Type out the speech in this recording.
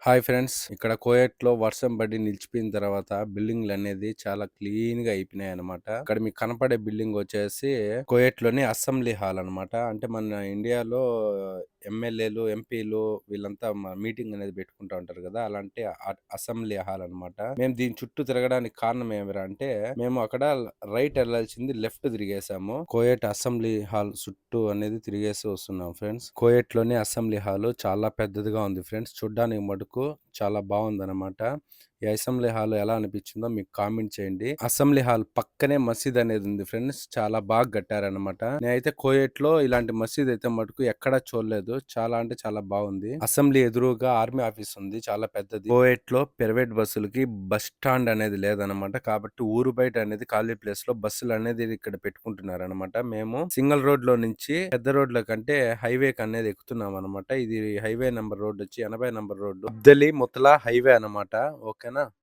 Hi friends. ఇక్కడ కోయట్‌లో వర్షం పడి నిలిచిపోయిన తర్వాత బిల్డింగ్‌లనేది చాలా క్లీన్‌గా అయిపోయినాయన్నమాట. ఇక్కడ మీకు కనపడే బిల్డింగ్ వచ్చేసి కోయట్‌లోని అసెంబ్లీ హాల్ అన్నమాట. అంటే మన ఇండియాలో ఎమ్మెల్యేలు, ఎంపీలు వీళ్ళంతా మీటింగ్ అనేది పెట్టుకుంటా ఉంటారు కదా! అలాంటి అసెంబ్లీ హాల్ అన్నమాట. మేము దీని చుట్టూ తిరగడానికి కారణం ఏమిరా అంటే మేము అక్కడ రైట్ ఎళ్ళాల్సింది లెఫ్ట్ తిరిగేసాము. కోయట్ అసెంబ్లీ హాల్ చుట్టూ అనేది తిరిగేసి వస్తున్నాం ఫ్రెండ్స్. కోయట్‌లోని అసెంబ్లీ హాల్ చాలా పెద్దదిగా ఉంది ఫ్రెండ్స్. చూడ్డానికి మటుకు చాలా బావుందనమాట. ఈ అసెంబ్లీ హాల్ ఎలా అనిపించిందో మీకు కామెంట్ చేయండి. అసెంబ్లీ హాల్ పక్కనే మసీద్ అనేది ఉంది ఫ్రెండ్స్. చాలా బాగా కట్టారనమాట. నేనైతే కోయట్‌లో ఇలాంటి మసీద్ అయితే మటుకు ఎక్కడా చూడలేదు. చాలా అంటే చాలా బాగుంది. అసెంబ్లీ ఎదురుగా ఆర్మీ ఆఫీస్ ఉంది. చాలా పెద్దది. కోయట్‌లో ప్రైవేట్ బస్సులకి బస్ స్టాండ్ అనేది లేదనమాట. కాబట్టి ఊరు బయట అనేది ఖాళీ ప్లేస్ లో బస్సులు అనేది ఇక్కడ పెట్టుకుంటున్నారనమాట. మేము సింగిల్ రోడ్ లో నుంచి పెద్ద రోడ్ల కంటే హైవే అనేది ఎక్కుతున్నాం అనమాట. ఇది హైవే నెంబర్ రోడ్ వచ్చి 80 నంబర్ రోడ్డు. అబ్దలి ముతలా హైవే అనమాట. ఓకేనా.